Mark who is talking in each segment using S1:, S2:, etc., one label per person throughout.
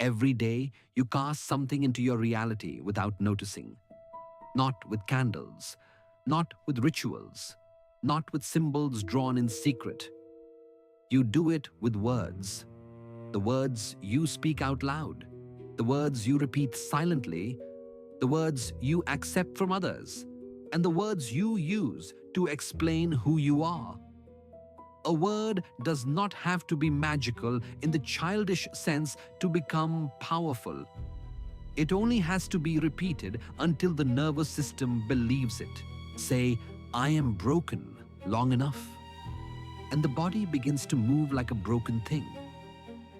S1: Every day, you cast something into your reality without noticing. Not with candles, not with rituals, not with symbols drawn in secret. You do it with words. The words you speak out loud, the words you repeat silently, the words you accept from others, and the words you use to explain who you are. A word does not have to be magical in the childish sense to become powerful. It only has to be repeated until the nervous system believes it. Say, I am broken long enough, and the body begins to move like a broken thing.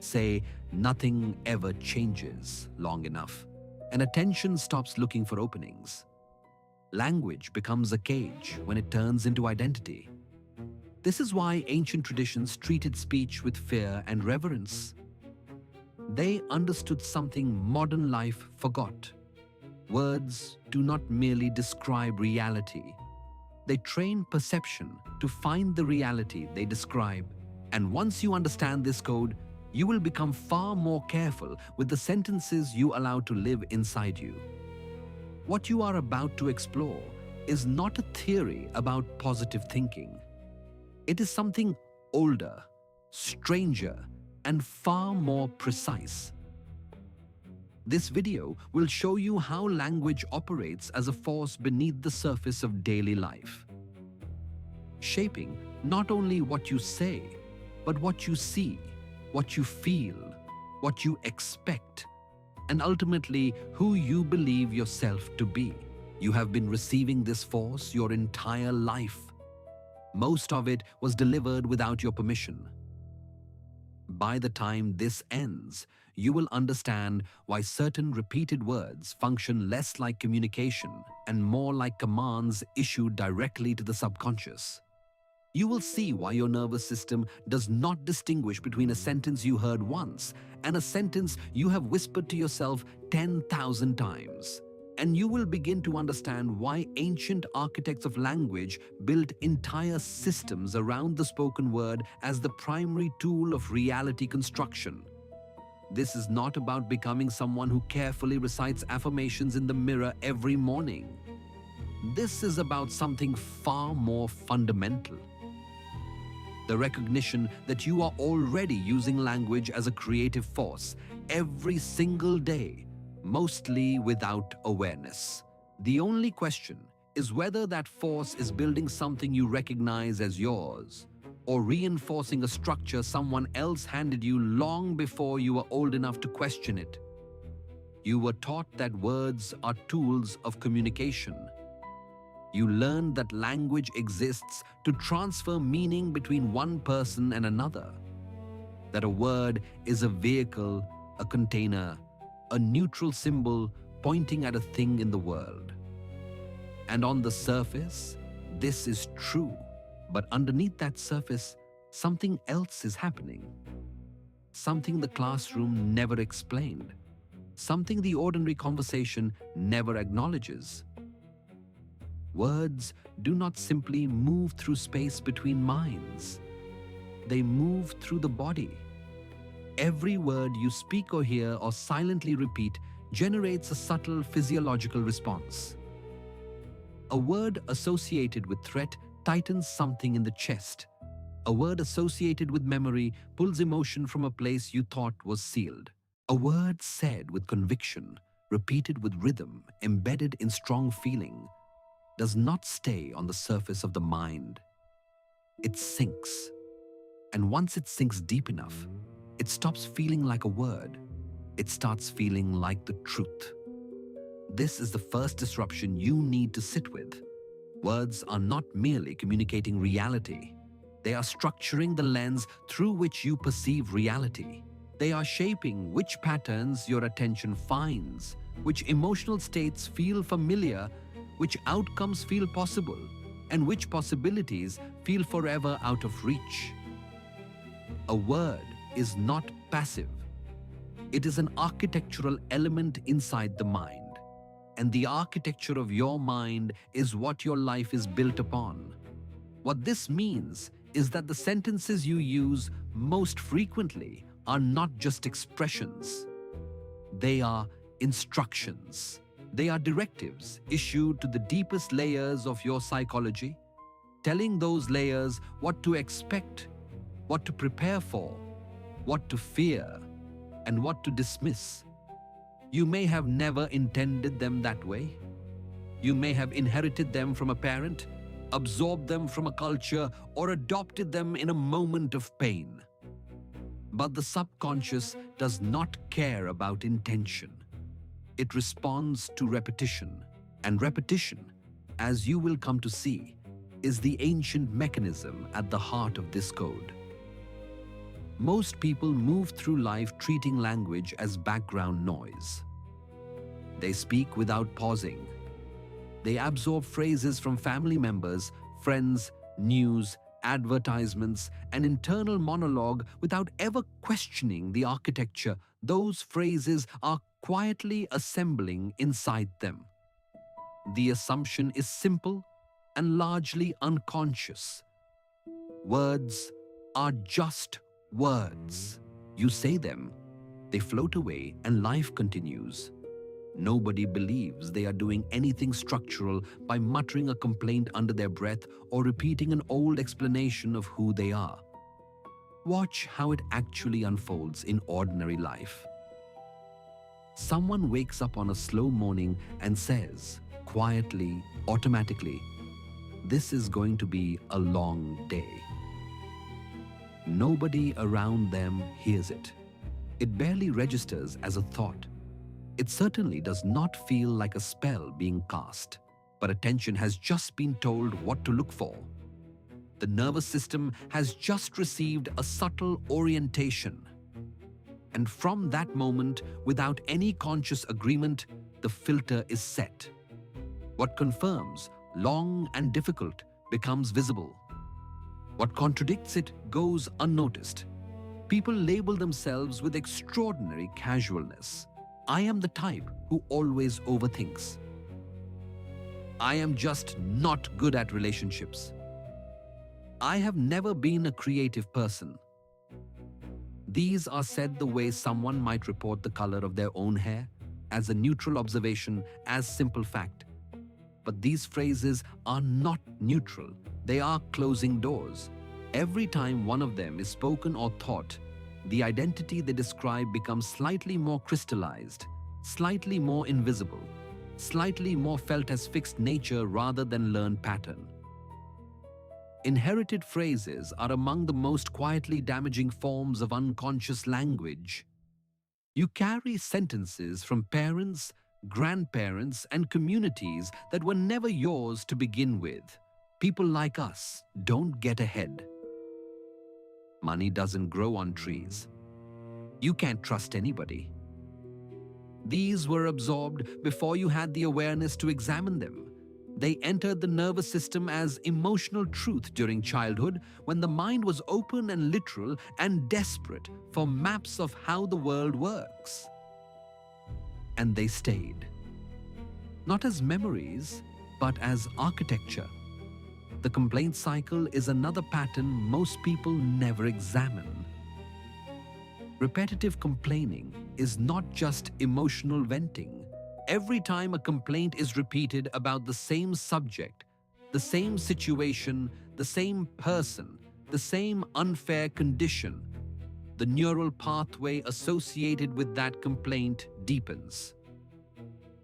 S1: Say, nothing ever changes long enough, and attention stops looking for openings. Language becomes a cage when it turns into identity. This is why ancient traditions treated speech with fear and reverence. They understood something modern life forgot. Words do not merely describe reality. They train perception to find the reality they describe. And once you understand this code, you will become far more careful with the sentences you allow to live inside you. What you are about to explore is not a theory about positive thinking. It is something older, stranger, and far more precise. This video will show you how language operates as a force beneath the surface of daily life, shaping not only what you say, but what you see, what you feel, what you expect, and ultimately who you believe yourself to be. You have been receiving this force your entire life. Most of it was delivered without your permission. By the time this ends, you will understand why certain repeated words function less like communication and more like commands issued directly to the subconscious. You will see why your nervous system does not distinguish between a sentence you heard once and a sentence you have whispered to yourself 10,000 times. And you will begin to understand why ancient architects of language built entire systems around the spoken word as the primary tool of reality construction. This is not about becoming someone who carefully recites affirmations in the mirror every morning. This is about something far more fundamental. The recognition that you are already using language as a creative force every single day, mostly without awareness. The only question is whether that force is building something you recognize as yours, or reinforcing a structure someone else handed you long before you were old enough to question it. You were taught that words are tools of communication. You learned that language exists to transfer meaning between one person and another, that a word is a vehicle, a container, a neutral symbol pointing at a thing in the world. And on the surface, this is true. But underneath that surface, something else is happening. Something the classroom never explained. Something the ordinary conversation never acknowledges. Words do not simply move through space between minds. They move through the body. Every word you speak or hear or silently repeat generates a subtle physiological response. A word associated with threat tightens something in the chest. A word associated with memory pulls emotion from a place you thought was sealed. A word said with conviction, repeated with rhythm, embedded in strong feeling, does not stay on the surface of the mind. It sinks. And once it sinks deep enough, it stops feeling like a word. It starts feeling like the truth. This is the first disruption you need to sit with. Words are not merely communicating reality. They are structuring the lens through which you perceive reality. They are shaping which patterns your attention finds, which emotional states feel familiar, which outcomes feel possible, and which possibilities feel forever out of reach. A word is not passive. It is an architectural element inside the mind. And the architecture of your mind is what your life is built upon. What this means is that the sentences you use most frequently are not just expressions. They are instructions. They are directives issued to the deepest layers of your psychology, telling those layers what to expect, what to prepare for, what to fear, and what to dismiss. You may have never intended them that way. You may have inherited them from a parent, absorbed them from a culture, or adopted them in a moment of pain. But the subconscious does not care about intention. It responds to repetition, and repetition, as you will come to see, is the ancient mechanism at the heart of this code. Most people move through life treating language as background noise. They speak without pausing. They absorb phrases from family members, friends, news, advertisements, and internal monologue without ever questioning the architecture those phrases are quietly assembling inside them. The assumption is simple and largely unconscious. Words are just words. You say them, they float away, and life continues. Nobody believes they are doing anything structural by muttering a complaint under their breath or repeating an old explanation of who they are. Watch how it actually unfolds in ordinary life. Someone wakes up on a slow morning and says, quietly, automatically, "This is going to be a long day." Nobody around them hears it. It barely registers as a thought. It certainly does not feel like a spell being cast, but attention has just been told what to look for. The nervous system has just received a subtle orientation. And from that moment, without any conscious agreement, the filter is set. What confirms long and difficult becomes visible. What contradicts it goes unnoticed. People label themselves with extraordinary casualness. I am the type who always overthinks. I am just not good at relationships. I have never been a creative person. These are said the way someone might report the color of their own hair, as a neutral observation, as simple fact. But these phrases are not neutral. They are closing doors. Every time one of them is spoken or thought, the identity they describe becomes slightly more crystallized, slightly more invisible, slightly more felt as fixed nature rather than learned pattern. Inherited phrases are among the most quietly damaging forms of unconscious language. You carry sentences from parents, grandparents, and communities that were never yours to begin with. People like us don't get ahead. Money doesn't grow on trees. You can't trust anybody. These were absorbed before you had the awareness to examine them. They entered the nervous system as emotional truth during childhood, when the mind was open and literal and desperate for maps of how the world works. And they stayed. Not as memories, but as architecture. The complaint cycle is another pattern most people never examine. Repetitive complaining is not just emotional venting. Every time a complaint is repeated about the same subject, the same situation, the same person, the same unfair condition, the neural pathway associated with that complaint deepens.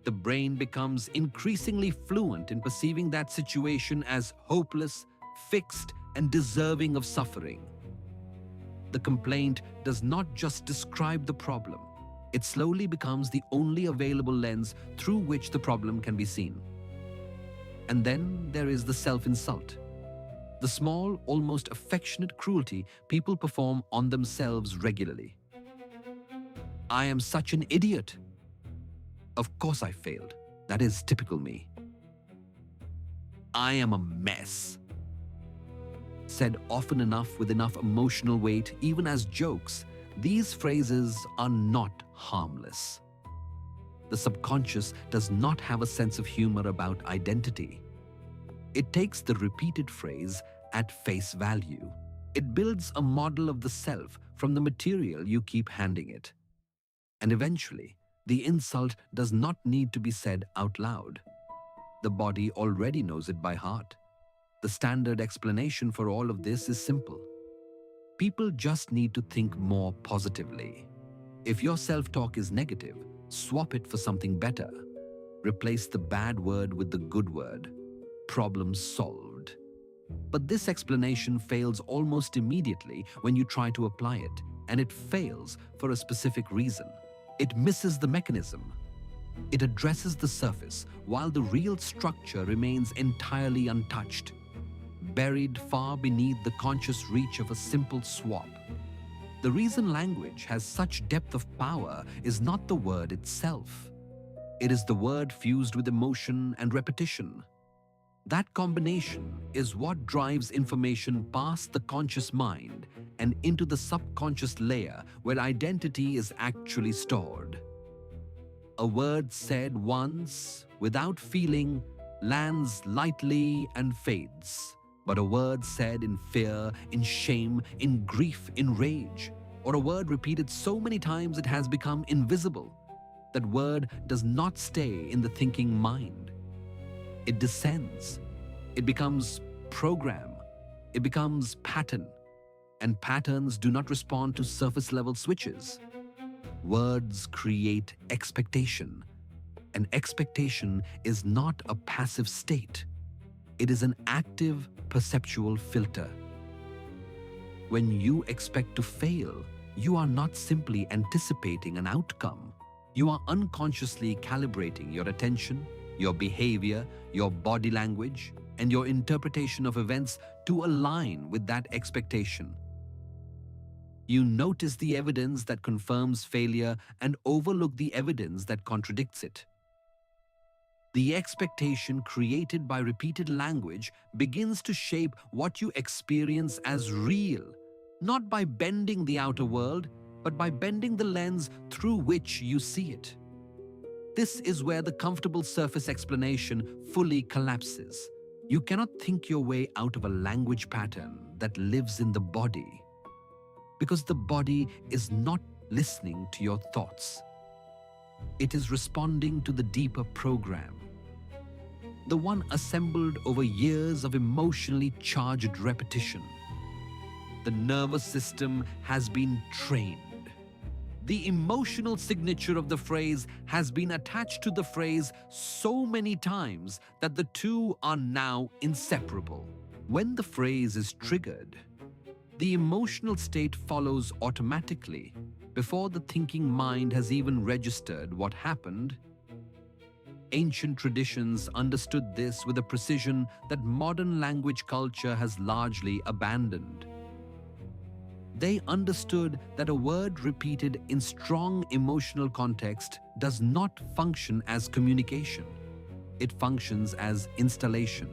S1: The brain becomes increasingly fluent in perceiving that situation as hopeless, fixed, and deserving of suffering. The complaint does not just describe the problem. It slowly becomes the only available lens through which the problem can be seen. And then there is the self-insult. The small, almost affectionate cruelty people perform on themselves regularly. I am such an idiot. Of course I failed. That is typical me. I am a mess. Said often enough with enough emotional weight, even as jokes, these phrases are not harmless. The subconscious does not have a sense of humor about identity. It takes the repeated phrase at face value. It builds a model of the self from the material you keep handing it. And eventually, The insult does not need to be said out loud. The body already knows it by heart. The standard explanation for all of this is simple. People just need to think more positively. If your self-talk is negative, swap it for something better. Replace the bad word with the good word. Problem solved. But this explanation fails almost immediately when you try to apply it, and it fails for a specific reason. It misses the mechanism. It addresses the surface while the real structure remains entirely untouched, buried far beneath the conscious reach of a simple swap. The reason language has such depth of power is not the word itself. It is the word fused with emotion and repetition. That combination is what drives information past the conscious mind and into the subconscious layer where identity is actually stored. A word said once, without feeling, lands lightly and fades. But a word said in fear, in shame, in grief, in rage, or a word repeated so many times it has become invisible, that word does not stay in the thinking mind. It descends. It becomes program. It becomes pattern. And patterns do not respond to surface-level switches. Words create expectation. And expectation is not a passive state. It is an active perceptual filter. When you expect to fail, you are not simply anticipating an outcome. You are unconsciously calibrating your attention, your behavior, your body language, and your interpretation of events to align with that expectation. You notice the evidence that confirms failure and overlook the evidence that contradicts it. The expectation created by repeated language begins to shape what you experience as real, not by bending the outer world, but by bending the lens through which you see it. This is where the comfortable surface explanation fully collapses. You cannot think your way out of a language pattern that lives in the body, because the body is not listening to your thoughts. It is responding to the deeper program, the one assembled over years of emotionally charged repetition. The nervous system has been trained. The emotional signature of the phrase has been attached to the phrase so many times that the two are now inseparable. When the phrase is triggered, the emotional state follows automatically before the thinking mind has even registered what happened. Ancient traditions understood this with a precision that modern language culture has largely abandoned. They understood that a word repeated in strong emotional context does not function as communication. It functions as installation.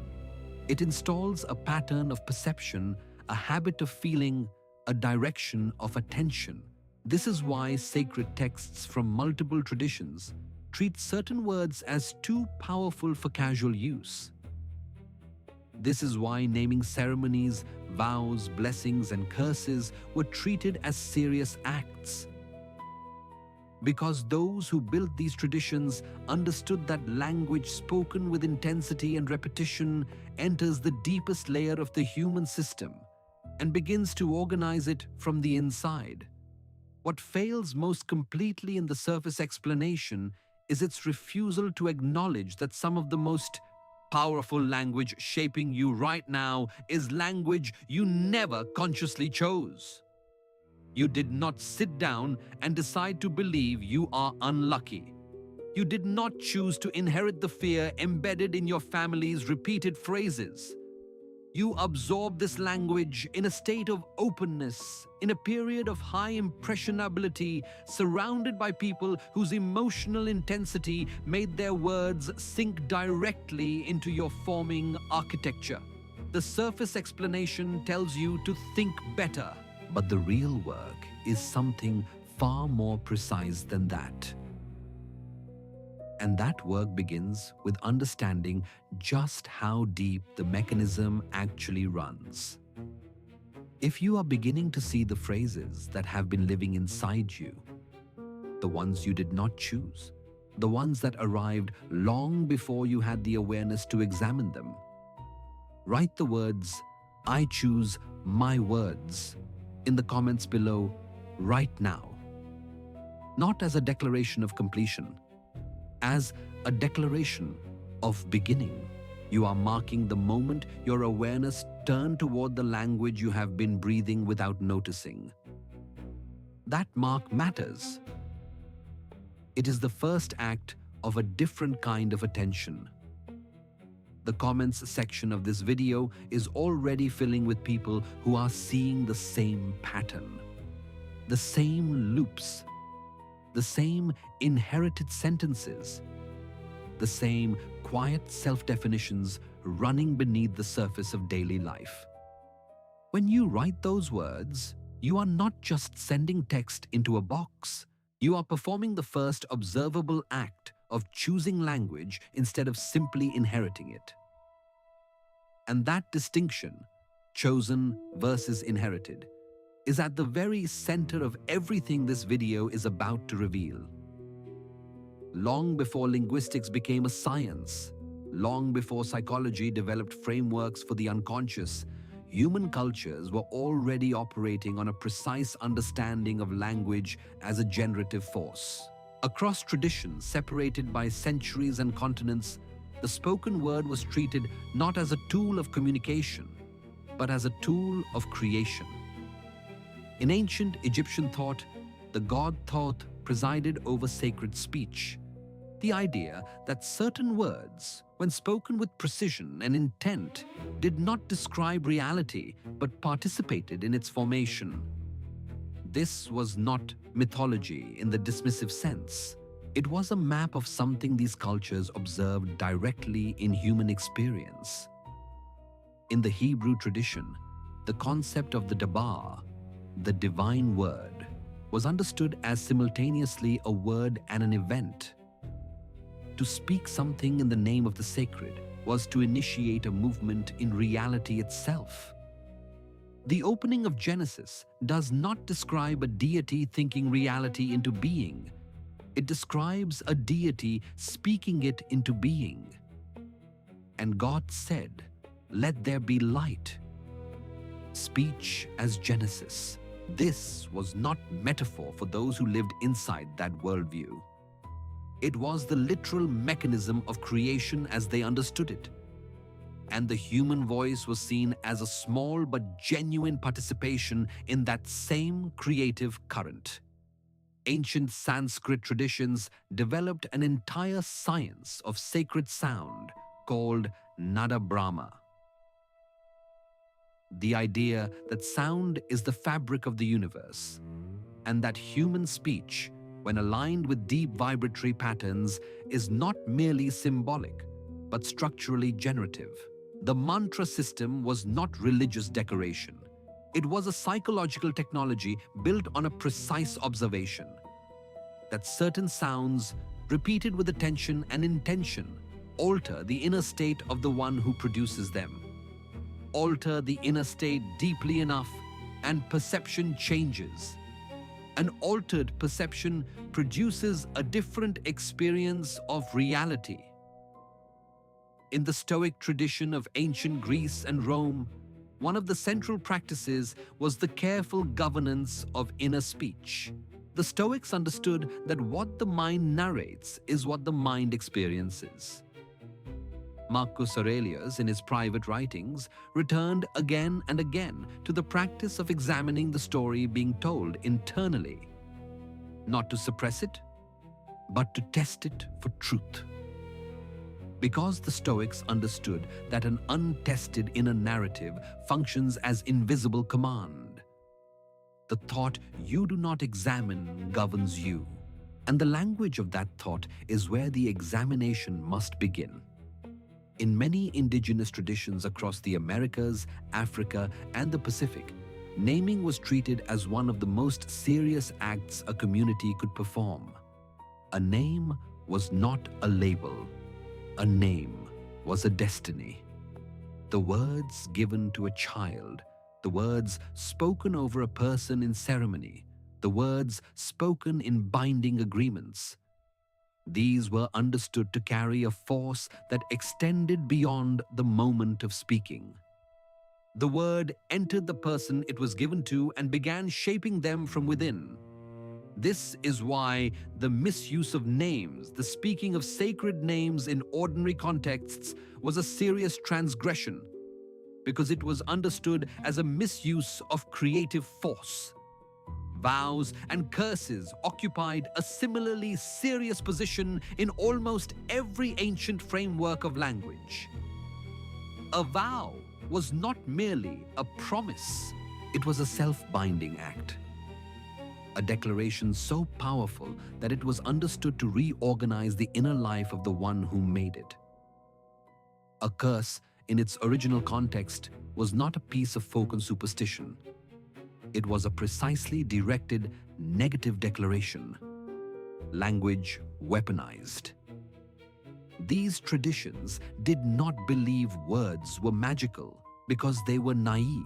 S1: It installs a pattern of perception, a habit of feeling, a direction of attention. This is why sacred texts from multiple traditions treat certain words as too powerful for casual use. This is why naming ceremonies, vows, blessings, and curses were treated as serious acts. Because those who built these traditions understood that language spoken with intensity and repetition enters the deepest layer of the human system and begins to organize it from the inside. What fails most completely in the surface explanation is its refusal to acknowledge that some of the most powerful language shaping you right now is language you never consciously chose. You did not sit down and decide to believe you are unlucky. You did not choose to inherit the fear embedded in your family's repeated phrases. You absorb this language in a state of openness, in a period of high impressionability, surrounded by people whose emotional intensity made their words sink directly into your forming architecture. The surface explanation tells you to think better, but the real work is something far more precise than that. And that work begins with understanding just how deep the mechanism actually runs. If you are beginning to see the phrases that have been living inside you, the ones you did not choose, the ones that arrived long before you had the awareness to examine them. Write the words, "I choose my words," in the comments below right now. Not as a declaration of completion, as a declaration of beginning. You are marking the moment your awareness turned toward the language you have been breathing without noticing. That mark matters. It is the first act of a different kind of attention. The comments section of this video is already filling with people who are seeing the same pattern, the same loops, the same inherited sentences, the same quiet self-definitions running beneath the surface of daily life. When you write those words, you are not just sending text into a box. You are performing the first observable act of choosing language instead of simply inheriting it. And that distinction, chosen versus inherited, is at the very center of everything this video is about to reveal. Long before linguistics became a science, long before psychology developed frameworks for the unconscious, human cultures were already operating on a precise understanding of language as a generative force. Across traditions separated by centuries and continents, the spoken word was treated not as a tool of communication, but as a tool of creation. In ancient Egyptian thought, the god Thoth presided over sacred speech. The idea that certain words, when spoken with precision and intent, did not describe reality but participated in its formation. This was not mythology in the dismissive sense. It was a map of something these cultures observed directly in human experience. In the Hebrew tradition, the concept of the dabar, the divine word, was understood as simultaneously a word and an event. To speak something in the name of the sacred was to initiate a movement in reality itself. The opening of Genesis does not describe a deity thinking reality into being. It describes a deity speaking it into being. And God said, "Let there be light." Speech as Genesis. This was not metaphor for those who lived inside that worldview. It was the literal mechanism of creation as they understood it. And the human voice was seen as a small but genuine participation in that same creative current. Ancient Sanskrit traditions developed an entire science of sacred sound called Nada Brahma. The idea that sound is the fabric of the universe, and that human speech, when aligned with deep vibratory patterns, is not merely symbolic, but structurally generative. The mantra system was not religious decoration. It was a psychological technology built on a precise observation that certain sounds, repeated with attention and intention, alter the inner state of the one who produces them. Alter the inner state deeply enough, and perception changes. An altered perception produces a different experience of reality. In the Stoic tradition of ancient Greece and Rome, one of the central practices was the careful governance of inner speech. The Stoics understood that what the mind narrates is what the mind experiences. Marcus Aurelius, in his private writings, returned again and again to the practice of examining the story being told internally, not to suppress it, but to test it for truth. Because the Stoics understood that an untested inner narrative functions as invisible command. The thought you do not examine governs you, and the language of that thought is where the examination must begin. In many indigenous traditions across the Americas, Africa, and the Pacific, naming was treated as one of the most serious acts a community could perform. A name was not a label. A name was a destiny. The words given to a child, the words spoken over a person in ceremony, the words spoken in binding agreements. These were understood to carry a force that extended beyond the moment of speaking. The word entered the person it was given to and began shaping them from within. This is why the misuse of names, the speaking of sacred names in ordinary contexts, was a serious transgression, because it was understood as a misuse of creative force. Vows and curses occupied a similarly serious position in almost every ancient framework of language. A vow was not merely a promise, it was a self-binding act. A declaration so powerful that it was understood to reorganize the inner life of the one who made it. A curse, in its original context, was not a piece of folk and superstition. It was a precisely directed negative declaration. Language weaponized. These traditions did not believe words were magical because they were naive.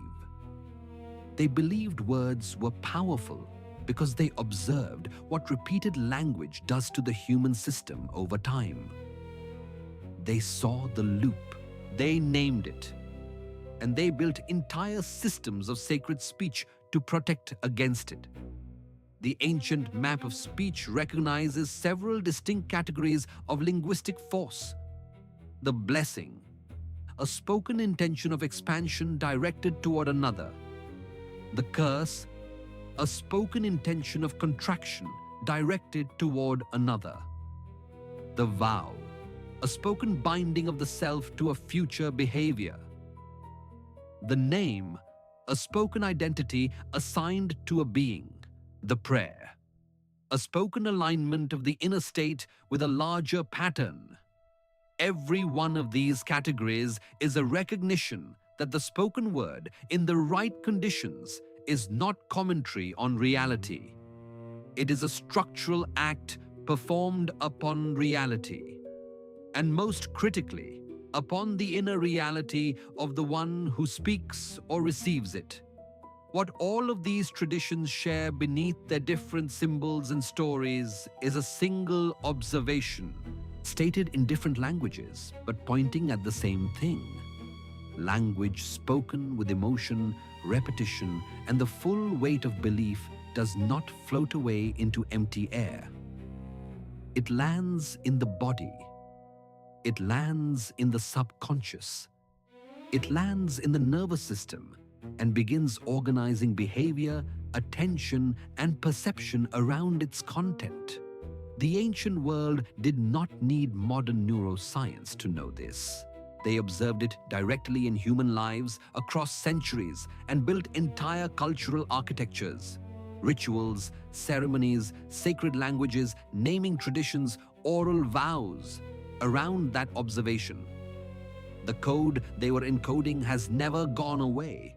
S1: They believed words were powerful because they observed what repeated language does to the human system over time. They saw the loop, they named it, and they built entire systems of sacred speech to protect against it. The ancient map of speech recognizes several distinct categories of linguistic force. The blessing, a spoken intention of expansion directed toward another. The curse, a spoken intention of contraction directed toward another. The vow, a spoken binding of the self to a future behavior. The name, a spoken identity assigned to a being. The prayer, a spoken alignment of the inner state with a larger pattern. Every one of these categories is a recognition that the spoken word, in the right conditions, is not commentary on reality. It is a structural act performed upon reality, and most critically, upon the inner reality of the one who speaks or receives it. What all of these traditions share beneath their different symbols and stories is a single observation, stated in different languages, but pointing at the same thing. Language spoken with emotion, repetition, and the full weight of belief does not float away into empty air. It lands in the body. It lands in the subconscious. It lands in the nervous system and begins organizing behavior, attention, and perception around its content. The ancient world did not need modern neuroscience to know this. They observed it directly in human lives across centuries and built entire cultural architectures, rituals, ceremonies, sacred languages, naming traditions, oral vows around that observation. The code they were encoding has never gone away.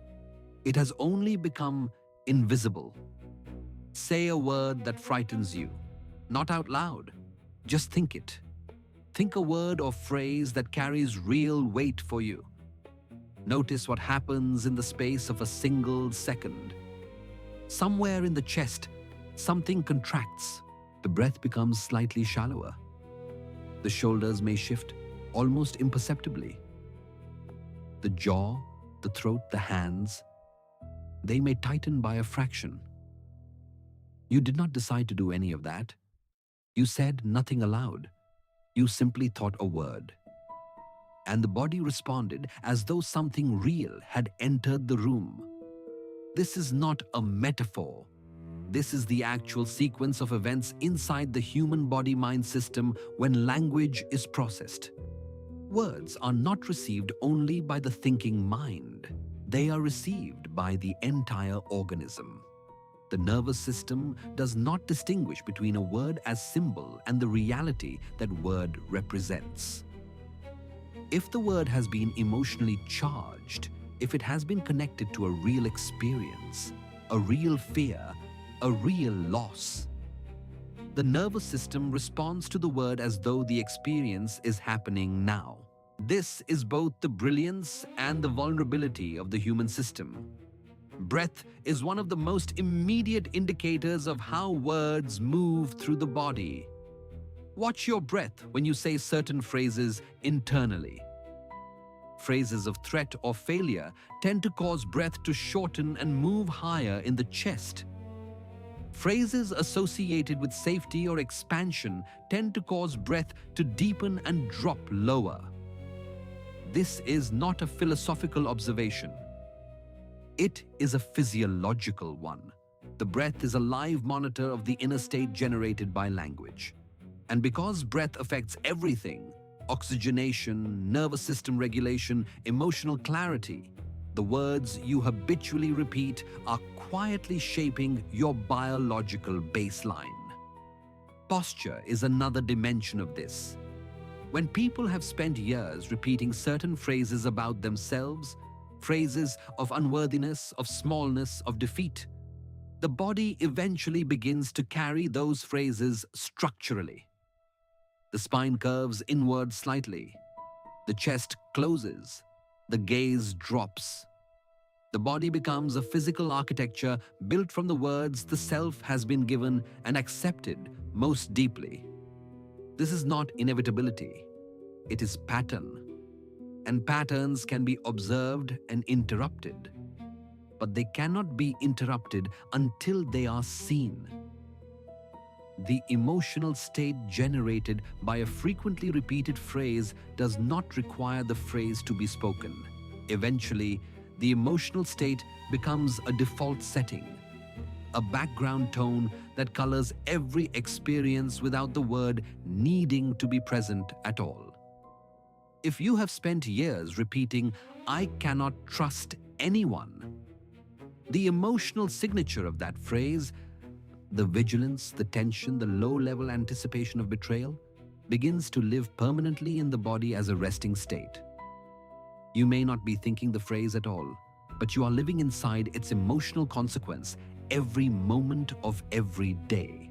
S1: It has only become invisible. Say a word that frightens you, not out loud, just think it. Think a word or phrase that carries real weight for you. Notice what happens in the space of a single second. Somewhere in the chest, something contracts. The breath becomes slightly shallower. The shoulders may shift almost imperceptibly. The jaw, the throat, the hands, they may tighten by a fraction. You did not decide to do any of that. You said nothing aloud. You simply thought a word. And the body responded as though something real had entered the room. This is not a metaphor. This is the actual sequence of events inside the human body-mind system when language is processed. Words are not received only by the thinking mind. They are received by the entire organism. The nervous system does not distinguish between a word as symbol and the reality that word represents. If the word has been emotionally charged, if it has been connected to a real experience, a real fear, a real loss, the nervous system responds to the word as though the experience is happening now. This is both the brilliance and the vulnerability of the human system. Breath is one of the most immediate indicators of how words move through the body. Watch your breath when you say certain phrases internally. Phrases of threat or failure tend to cause breath to shorten and move higher in the chest. Phrases associated with safety or expansion tend to cause breath to deepen and drop lower. This is not a philosophical observation. It is a physiological one. The breath is a live monitor of the inner state generated by language. And because breath affects everything, oxygenation, nervous system regulation, emotional clarity, the words you habitually repeat are quietly shaping your biological baseline. Posture is another dimension of this. When people have spent years repeating certain phrases about themselves, phrases of unworthiness, of smallness, of defeat, the body eventually begins to carry those phrases structurally. The spine curves inward slightly. The chest closes. The gaze drops. The body becomes a physical architecture built from the words the self has been given and accepted most deeply. This is not inevitability. It is pattern. And patterns can be observed and interrupted. But they cannot be interrupted until they are seen. The emotional state generated by a frequently repeated phrase does not require the phrase to be spoken. Eventually, the emotional state becomes a default setting, a background tone that colors every experience without the word needing to be present at all. If you have spent years repeating, "I cannot trust anyone," the emotional signature of that phrase, the vigilance, the tension, the low-level anticipation of betrayal, begins to live permanently in the body as a resting state. You may not be thinking the phrase at all, but you are living inside its emotional consequence every moment of every day.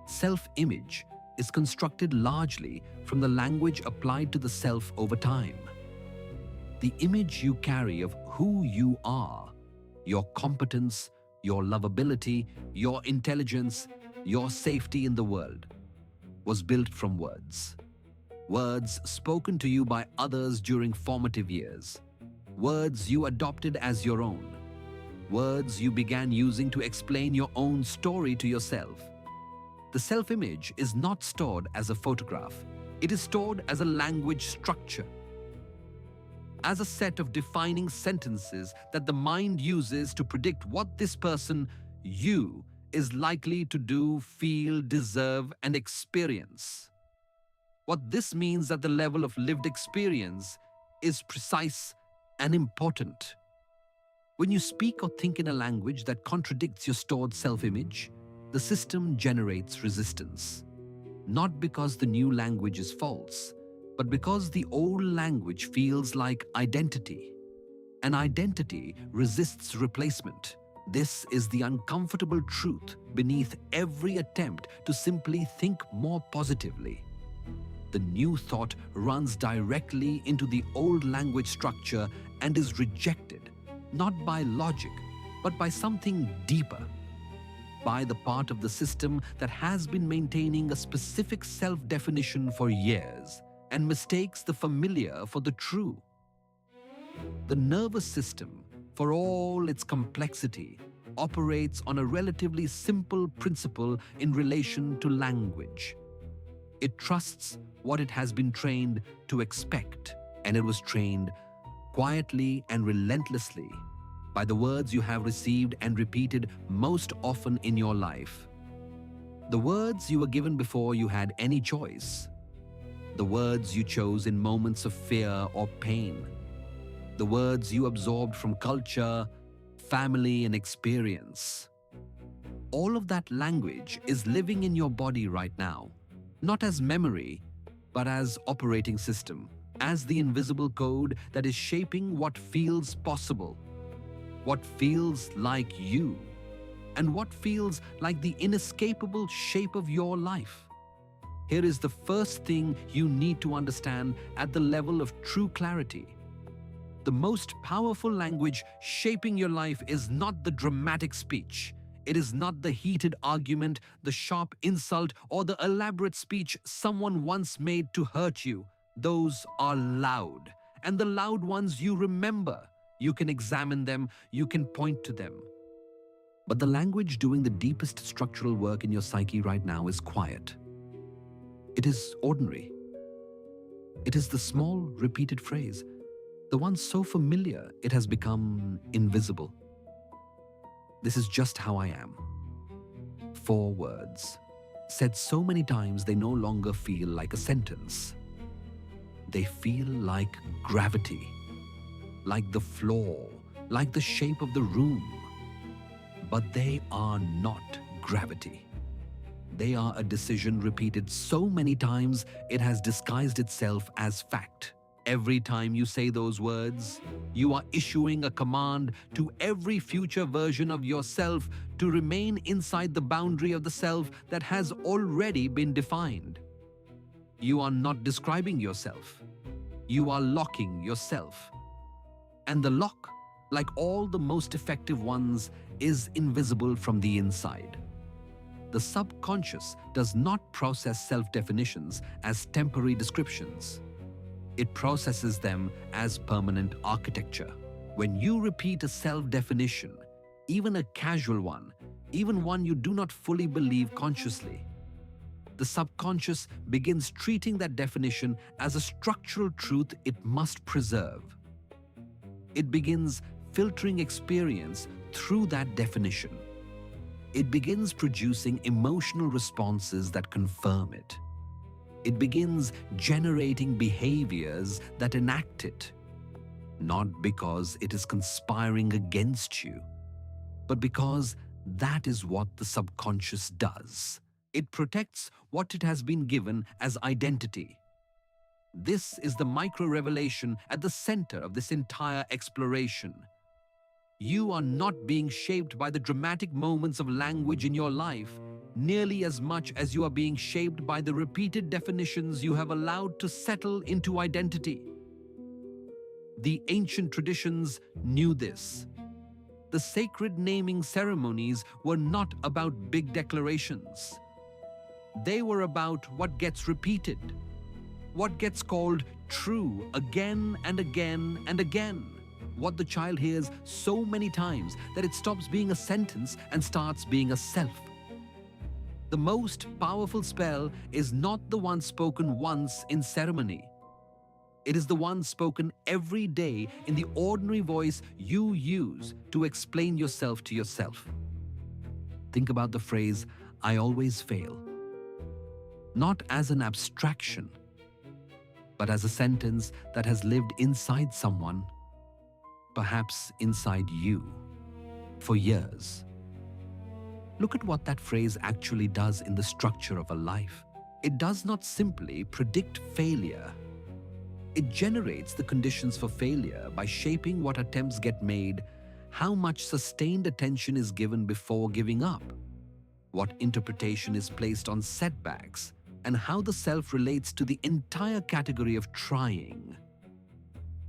S1: Self-image is constructed largely from the language applied to the self over time. The image you carry of who you are, your competence, your lovability, your intelligence, your safety in the world, was built from words. Words spoken to you by others during formative years. Words you adopted as your own. Words you began using to explain your own story to yourself. The self-image is not stored as a photograph. It is stored as a language structure, as a set of defining sentences that the mind uses to predict what this person, you, is likely to do, feel, deserve, and experience. What this means at the level of lived experience is precise and important. When you speak or think in a language that contradicts your stored self-image, the system generates resistance. Not because the new language is false, but because the old language feels like identity. An identity resists replacement. This is the uncomfortable truth beneath every attempt to simply think more positively. The new thought runs directly into the old language structure and is rejected, not by logic, but by something deeper, by the part of the system that has been maintaining a specific self-definition for years and mistakes the familiar for the true. The nervous system, for all its complexity, operates on a relatively simple principle in relation to language. It trusts what it has been trained to expect, and it was trained quietly and relentlessly by the words you have received and repeated most often in your life. The words you were given before you had any choice. The words you chose in moments of fear or pain. The words you absorbed from culture, family, and experience. All of that language is living in your body right now, not as memory, but as operating system, as the invisible code that is shaping what feels possible, what feels like you, and what feels like the inescapable shape of your life. Here is the first thing you need to understand at the level of true clarity. The most powerful language shaping your life is not the dramatic speech. It is not the heated argument, the sharp insult, or the elaborate speech someone once made to hurt you. Those are loud. And the loud ones you remember. You can examine them, you can point to them. But the language doing the deepest structural work in your psyche right now is quiet. It is ordinary. It is the small, repeated phrase, the one so familiar it has become invisible. This is just how I am. 4 words, said so many times they no longer feel like a sentence. They feel like gravity, like the floor, like the shape of the room. But they are not gravity. They are a decision repeated so many times it has disguised itself as fact. Every time you say those words, you are issuing a command to every future version of yourself to remain inside the boundary of the self that has already been defined. You are not describing yourself. You are locking yourself. And the lock, like all the most effective ones, is invisible from the inside. The subconscious does not process self-definitions as temporary descriptions. It processes them as permanent architecture. When you repeat a self-definition, even a casual one, even one you do not fully believe consciously, the subconscious begins treating that definition as a structural truth it must preserve. It begins filtering experience through that definition. It begins producing emotional responses that confirm it. It begins generating behaviors that enact it, not because it is conspiring against you, but because that is what the subconscious does. It protects what it has been given as identity. This is the micro-revelation at the center of this entire exploration. You are not being shaped by the dramatic moments of language in your life nearly as much as you are being shaped by the repeated definitions you have allowed to settle into identity. The ancient traditions knew this. The sacred naming ceremonies were not about big declarations. They were about what gets repeated, what gets called true again and again and again. What the child hears so many times that it stops being a sentence and starts being a self. The most powerful spell is not the one spoken once in ceremony. It is the one spoken every day in the ordinary voice you use to explain yourself to yourself. Think about the phrase, "I always fail," not as an abstraction, but as a sentence that has lived inside someone, perhaps inside you, for years. Look at what that phrase actually does in the structure of a life. It does not simply predict failure. It generates the conditions for failure by shaping what attempts get made, how much sustained attention is given before giving up, what interpretation is placed on setbacks, and how the self relates to the entire category of trying.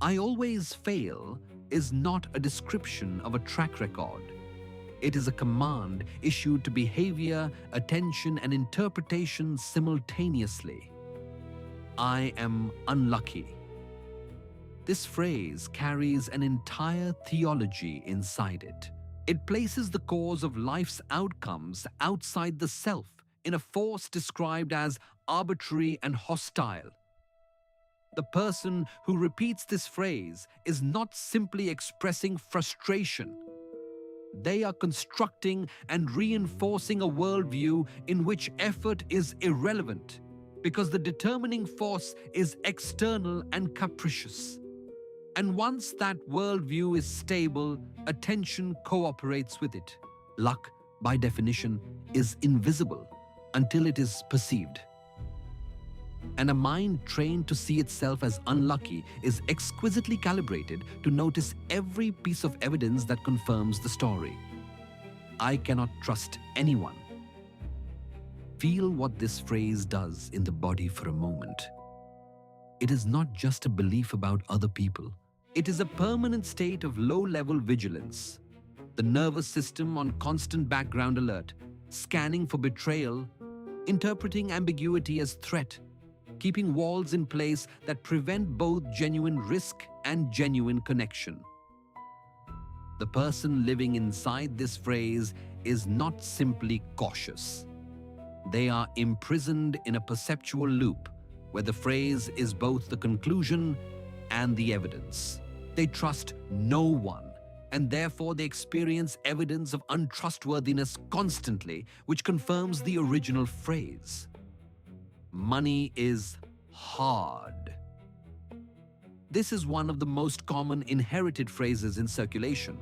S1: "I always fail" is not a description of a track record. It is a command issued to behavior, attention, and interpretation simultaneously. "I am unlucky." This phrase carries an entire theology inside it. It places the cause of life's outcomes outside the self in a force described as arbitrary and hostile. The person who repeats this phrase is not simply expressing frustration. They are constructing and reinforcing a worldview in which effort is irrelevant because the determining force is external and capricious. And once that worldview is stable, attention cooperates with it. Luck, by definition, is invisible until it is perceived. And a mind trained to see itself as unlucky is exquisitely calibrated to notice every piece of evidence that confirms the story. "I cannot trust anyone." Feel what this phrase does in the body for a moment. It is not just a belief about other people. It is a permanent state of low-level vigilance, the nervous system on constant background alert, scanning for betrayal, interpreting ambiguity as threat, keeping walls in place that prevent both genuine risk and genuine connection. The person living inside this phrase is not simply cautious. They are imprisoned in a perceptual loop where the phrase is both the conclusion and the evidence. They trust no one, and therefore they experience evidence of untrustworthiness constantly, which confirms the original phrase. Money is hard. This is one of the most common inherited phrases in circulation,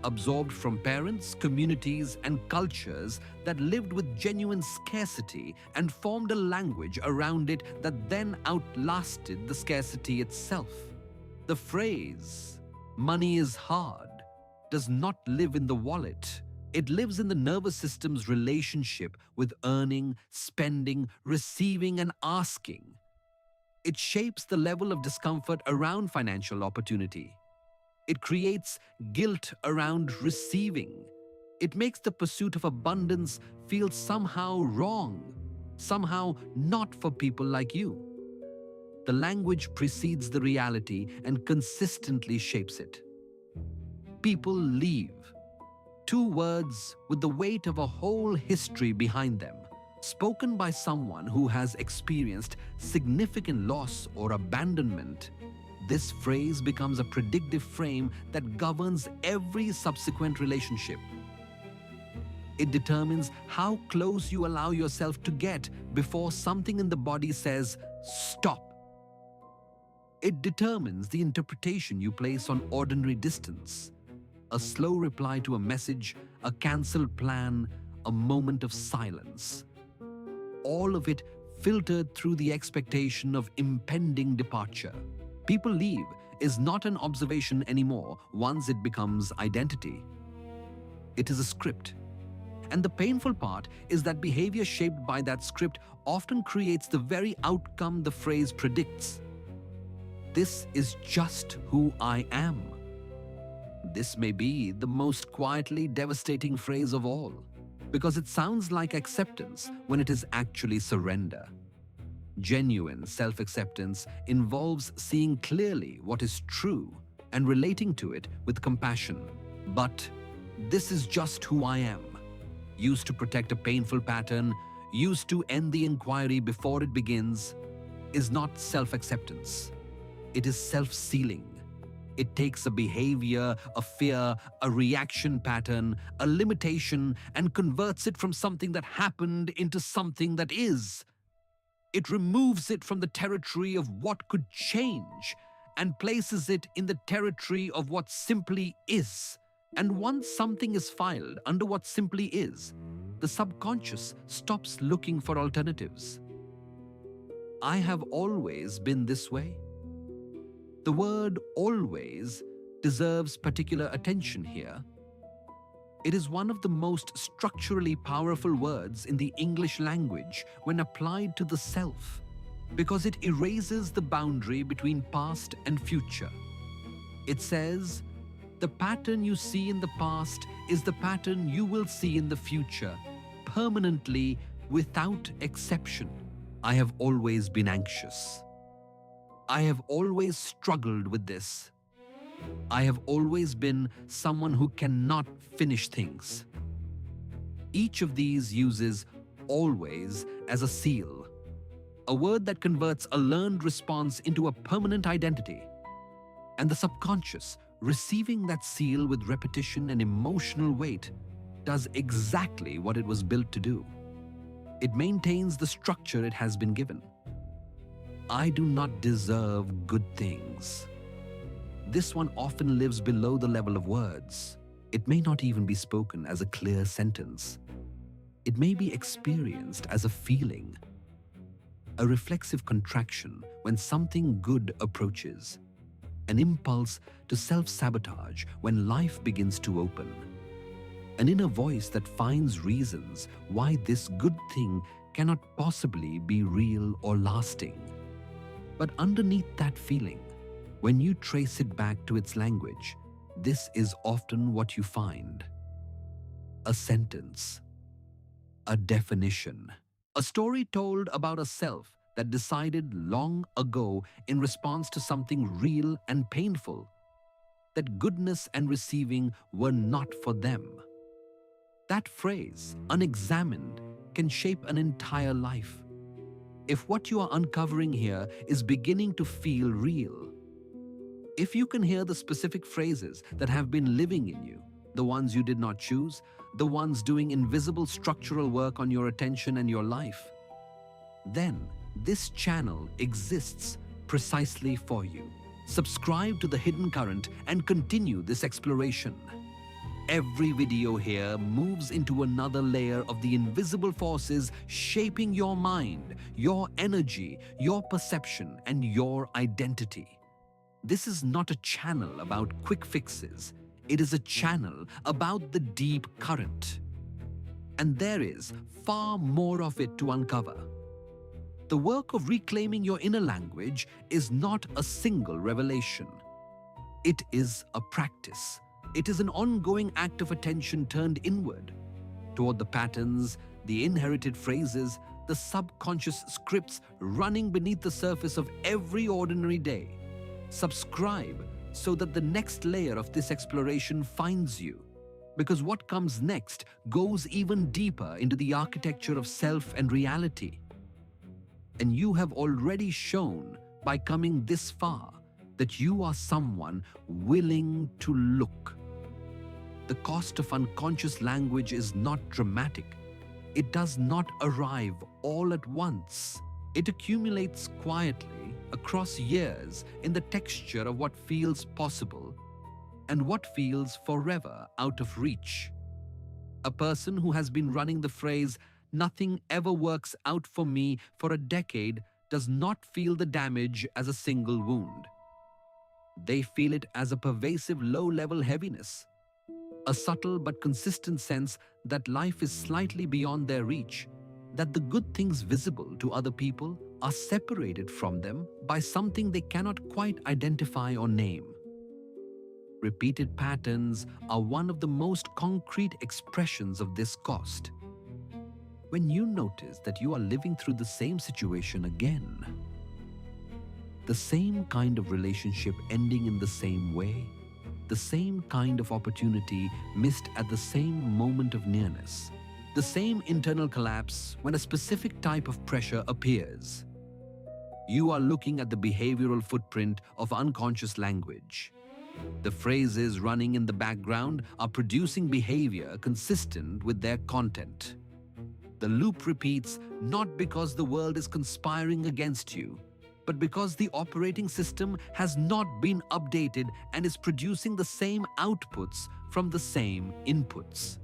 S1: absorbed from parents, communities, and cultures that lived with genuine scarcity and formed a language around it that then outlasted the scarcity itself. The phrase, "money is hard," does not live in the wallet. It lives in the nervous system's relationship with earning, spending, receiving, and asking. It shapes the level of discomfort around financial opportunity. It creates guilt around receiving. It makes the pursuit of abundance feel somehow wrong, somehow not for people like you. The language precedes the reality and consistently shapes it. People leave. Two words with the weight of a whole history behind them, spoken by someone who has experienced significant loss or abandonment. This phrase becomes a predictive frame that governs every subsequent relationship. It determines how close you allow yourself to get before something in the body says, "Stop." It determines the interpretation you place on ordinary distance. A slow reply to a message, a cancelled plan, a moment of silence. All of it filtered through the expectation of impending departure. "People leave" is not an observation anymore once it becomes identity. It is a script. And the painful part is that behavior shaped by that script often creates the very outcome the phrase predicts. "This is just who I am." This may be the most quietly devastating phrase of all, because it sounds like acceptance when it is actually surrender. Genuine self-acceptance involves seeing clearly what is true and relating to it with compassion. But "this is just who I am" used to protect a painful pattern, used to end the inquiry before it begins, is not self-acceptance. It is self-sealing. It takes a behavior, a fear, a reaction pattern, a limitation, and converts it from something that happened into something that is. It removes it from the territory of what could change and places it in the territory of what simply is. And once something is filed under what simply is, the subconscious stops looking for alternatives. "I have always been this way." The word "always" deserves particular attention here. It is one of the most structurally powerful words in the English language when applied to the self, because it erases the boundary between past and future. It says, "The pattern you see in the past is the pattern you will see in the future, permanently, without exception." I have always been anxious. I have always struggled with this. I have always been someone who cannot finish things. Each of these uses "always" as a seal, a word that converts a learned response into a permanent identity. And the subconscious, receiving that seal with repetition and emotional weight, does exactly what it was built to do. It maintains the structure it has been given. "I do not deserve good things." This one often lives below the level of words. It may not even be spoken as a clear sentence. It may be experienced as a feeling, a reflexive contraction when something good approaches, an impulse to self-sabotage when life begins to open, an inner voice that finds reasons why this good thing cannot possibly be real or lasting. But underneath that feeling, When you trace it back to its language, this is often what you find: a sentence, a definition, a story told about a self that decided long ago in response to something real and painful that goodness and receiving were not for them. That phrase, unexamined, can shape an entire life. If what you are uncovering here is beginning to feel real, if you can hear the specific phrases that have been living in you, the ones you did not choose, the ones doing invisible structural work on your attention and your life, then this channel exists precisely for you. Subscribe to The Hidden Current and continue this exploration. Every video here moves into another layer of the invisible forces shaping your mind, your energy, your perception, and your identity. This is not a channel about quick fixes. It is a channel about the deep current. And there is far more of it to uncover. The work of reclaiming your inner language is not a single revelation. It is a practice. It is an ongoing act of attention turned inward, toward the patterns, the inherited phrases, the subconscious scripts running beneath the surface of every ordinary day. Subscribe so that the next layer of this exploration finds you, because what comes next goes even deeper into the architecture of self and reality. And you have already shown by coming this far that you are someone willing to look. The cost of unconscious language is not dramatic. It does not arrive all at once. It accumulates quietly across years in the texture of what feels possible and what feels forever out of reach. A person who has been running the phrase, "nothing ever works out for me," for a decade does not feel the damage as a single wound. They feel it as a pervasive low-level heaviness, a subtle but consistent sense that life is slightly beyond their reach, that the good things visible to other people are separated from them by something they cannot quite identify or name. Repeated patterns are one of the most concrete expressions of this cost. When you notice that you are living through the same situation again, the same kind of relationship ending in the same way, the same kind of opportunity missed at the same moment of nearness, the same internal collapse when a specific type of pressure appears, you are looking at the behavioral footprint of unconscious language. The phrases running in the background are producing behavior consistent with their content. The loop repeats not because the world is conspiring against you, but because the operating system has not been updated and is producing the same outputs from the same inputs.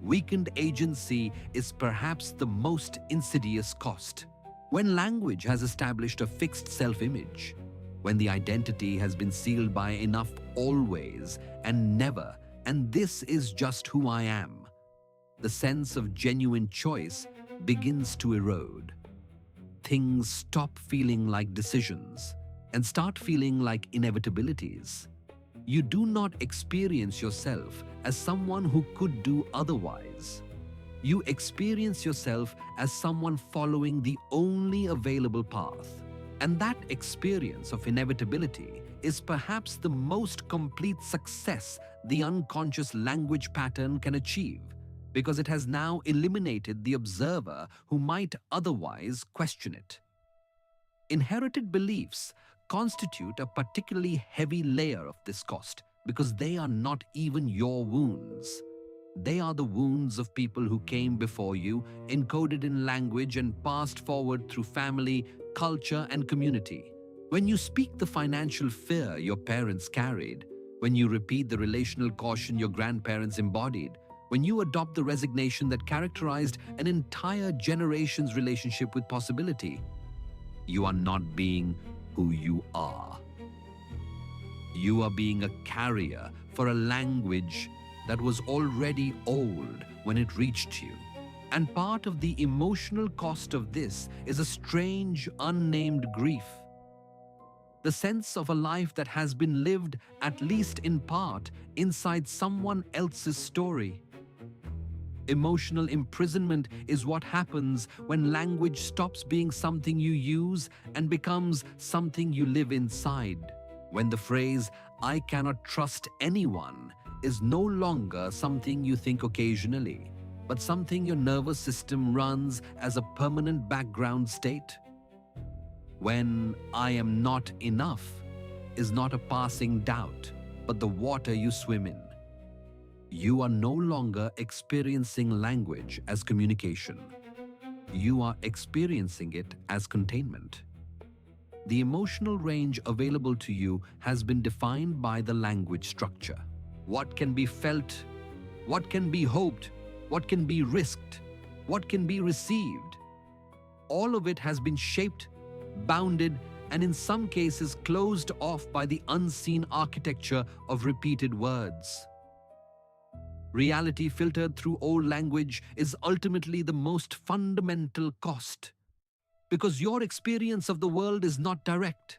S1: Weakened agency is perhaps the most insidious cost. When language has established a fixed self-image, when the identity has been sealed by enough always and never, and this is just who I am, the sense of genuine choice begins to erode. Things stop feeling like decisions and start feeling like inevitabilities. You do not experience yourself as someone who could do otherwise. You experience yourself as someone following the only available path. And that experience of inevitability is perhaps the most complete success the unconscious language pattern can achieve, because it has now eliminated the observer who might otherwise question it. Inherited beliefs constitute a particularly heavy layer of this cost because they are not even your wounds. They are the wounds of people who came before you, encoded in language and passed forward through family, culture, and community. When you speak the financial fear your parents carried, when you repeat the relational caution your grandparents embodied, when you adopt the resignation that characterized an entire generation's relationship with possibility, you are not being who you are. You are being a carrier for a language that was already old when it reached you. And part of the emotional cost of this is a strange, unnamed grief. the sense of a life that has been lived, at least in part, inside someone else's story. Emotional imprisonment is what happens when language stops being something you use and becomes something you live inside. When the phrase, "I cannot trust anyone," is no longer something you think occasionally, but something your nervous system runs as a permanent background state. When "I am not enough" is not a passing doubt, but the water you swim in. You are no longer experiencing language as communication. You are experiencing it as containment. The emotional range available to you has been defined by the language structure. What can be felt, what can be hoped, what can be risked, what can be received. All of it has been shaped, bounded, and in some cases closed off by the unseen architecture of repeated words. Reality filtered through old language is ultimately the most fundamental cost, because your experience of the world is not direct.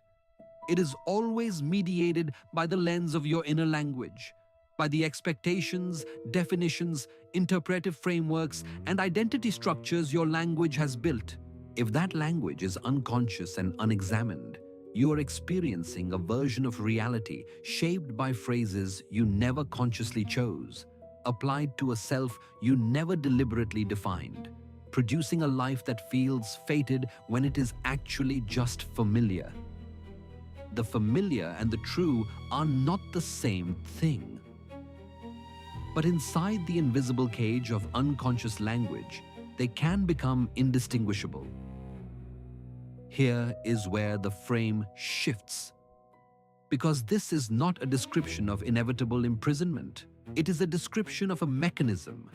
S1: It is always mediated by the lens of your inner language, by the expectations, definitions, interpretive frameworks, and identity structures your language has built. If that language is unconscious and unexamined, you are experiencing a version of reality shaped by phrases you never consciously chose, applied to a self you never deliberately defined, producing a life that feels fated when it is actually just familiar. The familiar and the true are not the same thing. But inside the invisible cage of unconscious language, they can become indistinguishable. Here is where the frame shifts. Because this is not a description of inevitable imprisonment. It is a description of a mechanism.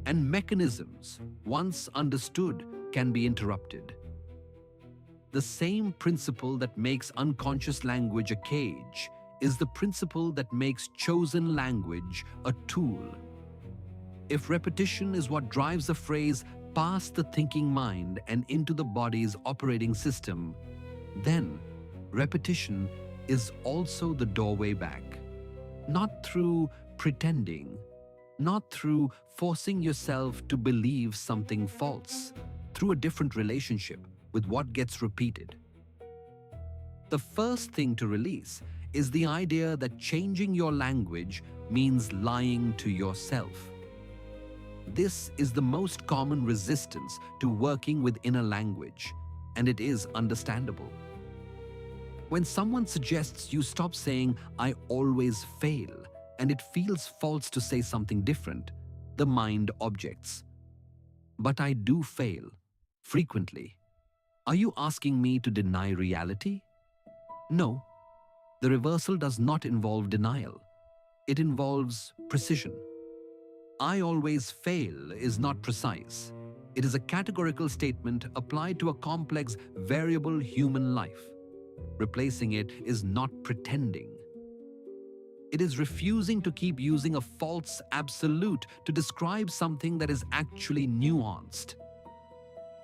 S1: And mechanisms, once understood, can be interrupted. The same principle that makes unconscious language a cage is the principle that makes chosen language a tool. If repetition is what drives a phrase past the thinking mind and into the body's operating system, then repetition is also the doorway back. Not through pretending, not through forcing yourself to believe something false, through a different relationship with what gets repeated. The first thing to release is the idea that changing your language means lying to yourself. This is the most common resistance to working with inner language, and it is understandable. When someone suggests you stop saying, "I always fail," and it feels false to say something different, the mind objects. "But I do fail, frequently. Are you asking me to deny reality?" No. The reversal does not involve denial. It involves precision. "I always fail" is not precise. It is a categorical statement applied to a complex, variable human life. Replacing it is not pretending. It is refusing to keep using a false absolute to describe something that is actually nuanced.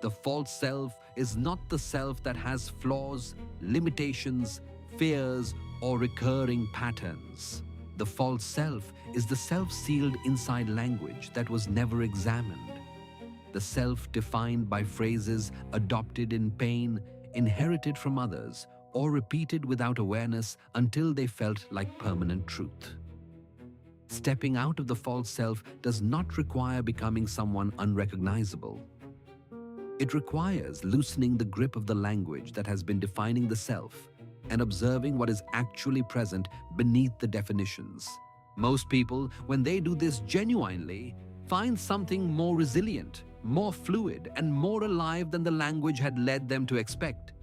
S1: The false self is not the self that has flaws, limitations, fears, or recurring patterns. The false self is the self sealed inside language that was never examined. The self defined by phrases adopted in pain, inherited from others, or repeated without awareness until they felt like permanent truth. Stepping out of the false self does not require becoming someone unrecognizable. It requires loosening the grip of the language that has been defining the self and observing what is actually present beneath the definitions. Most people, when they do this genuinely, find something more resilient, more fluid, and more alive than the language had led them to expect.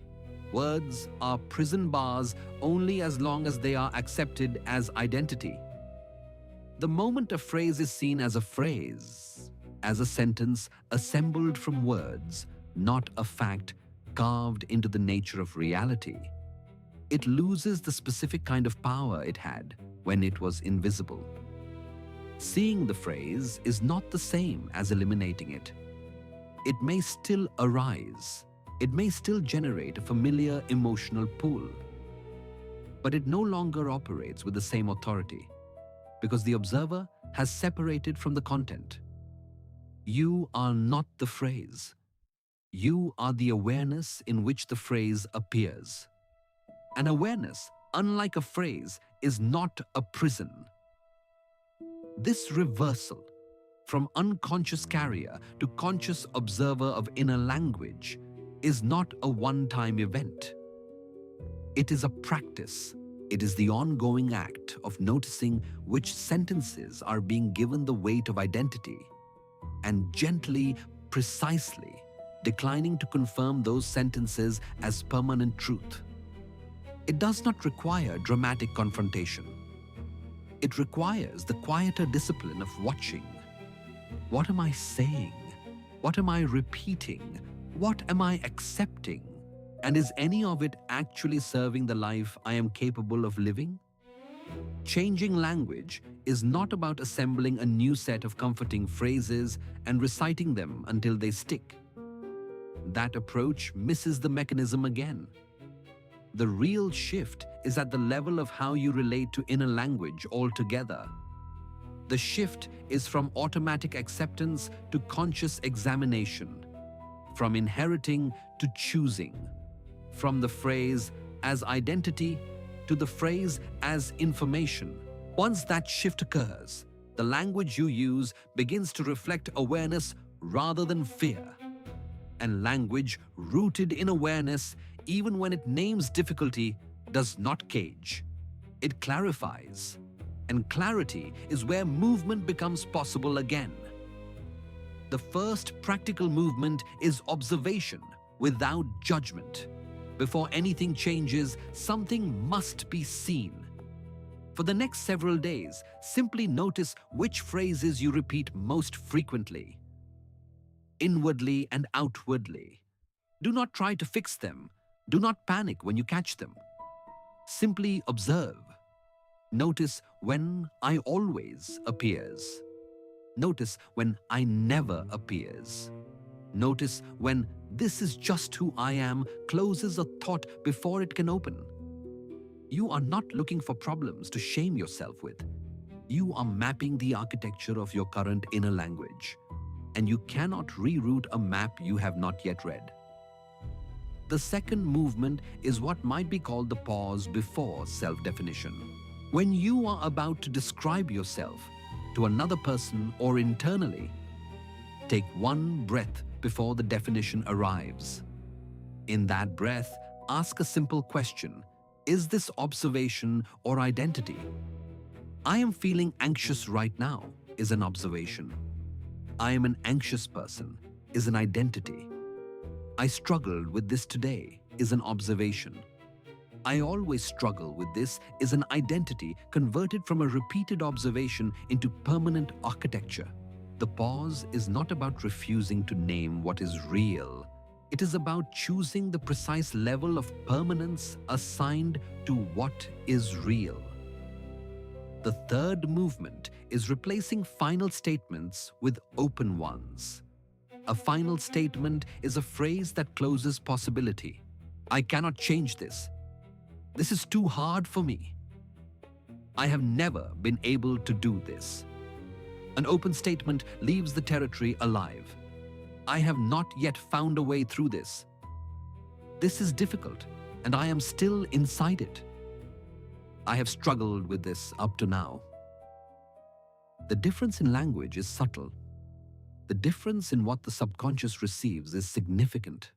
S1: Words are prison bars only as long as they are accepted as identity. The moment a phrase is seen as a phrase, as a sentence assembled from words, not a fact carved into the nature of reality, it loses the specific kind of power it had when it was invisible. Seeing the phrase is not the same as eliminating it. It may still arise. It may still generate a familiar emotional pull, but it no longer operates with the same authority because the observer has separated from the content. You are not the phrase. You are the awareness in which the phrase appears. An awareness, unlike a phrase, is not a prison. This reversal from unconscious carrier to conscious observer of inner language is not a one-time event. It is a practice. It is the ongoing act of noticing which sentences are being given the weight of identity and gently, precisely declining to confirm those sentences as permanent truth. It does not require dramatic confrontation. It requires the quieter discipline of watching. What am I saying? What am I repeating? What am I accepting? And is any of it actually serving the life I am capable of living? Changing language is not about assembling a new set of comforting phrases and reciting them until they stick. That approach misses the mechanism again. The real shift is at the level of how you relate to inner language altogether. The shift is from automatic acceptance to conscious examination, from inheriting to choosing, from the phrase as identity to the phrase as information. Once that shift occurs, the language you use begins to reflect awareness rather than fear. And language rooted in awareness, even when it names difficulty, does not cage. It clarifies. And clarity is where movement becomes possible again. The first practical movement is observation without judgment. Before anything changes, something must be seen. For the next several days, simply notice which phrases you repeat most frequently, inwardly and outwardly. Do not try to fix them. Do not panic when you catch them. Simply observe. Notice when I always appears. Notice when I never appears. Notice when this is just who I am closes a thought before it can open. You are not looking for problems to shame yourself with. You are mapping the architecture of your current inner language, and you cannot reroute a map you have not yet read. The second movement is what might be called the pause before self-definition. When you are about to describe yourself to another person or internally, take one breath before the definition arrives. In that breath, ask a simple question. Is this observation or identity? I am feeling anxious right now is an observation. I am an anxious person is an identity. I struggled with this today is an observation. I always struggle with this is an identity converted from a repeated observation into permanent architecture. The pause is not about refusing to name what is real. It is about choosing the precise level of permanence assigned to what is real. The third movement is replacing final statements with open ones. A final statement is a phrase that closes possibility. I cannot change this. This is too hard for me. I have never been able to do this. An open statement leaves the territory alive. I have not yet found a way through this. This is difficult, and I am still inside it. I have struggled with this up to now. The difference in language is subtle. The difference in what the subconscious receives is significant.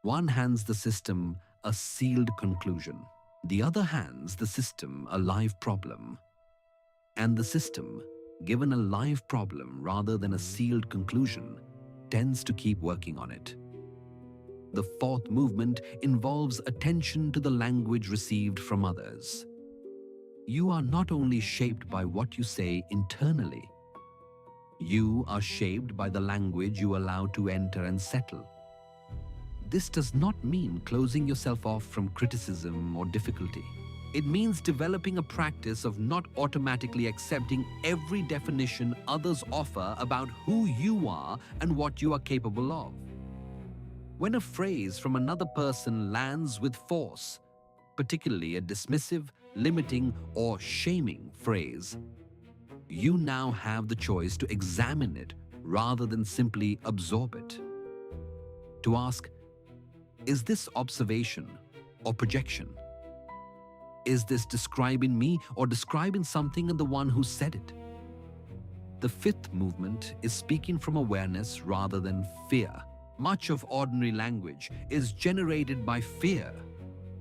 S1: One hands the system a sealed conclusion. The other hands the system a live problem. And the system, given a live problem rather than a sealed conclusion, tends to keep working on it. The fourth movement involves attention to the language received from others. You are not only shaped by what you say internally, you are shaped by the language you allow to enter and settle. This does not mean closing yourself off from criticism or difficulty. It means developing a practice of not automatically accepting every definition others offer about who you are and what you are capable of. When a phrase from another person lands with force, particularly a dismissive, limiting, or shaming phrase, you now have the choice to examine it rather than simply absorb it. To ask, is this observation or projection? Is this describing me or describing something in the one who said it? The fifth movement is speaking from awareness rather than fear. Much of ordinary language is generated by fear.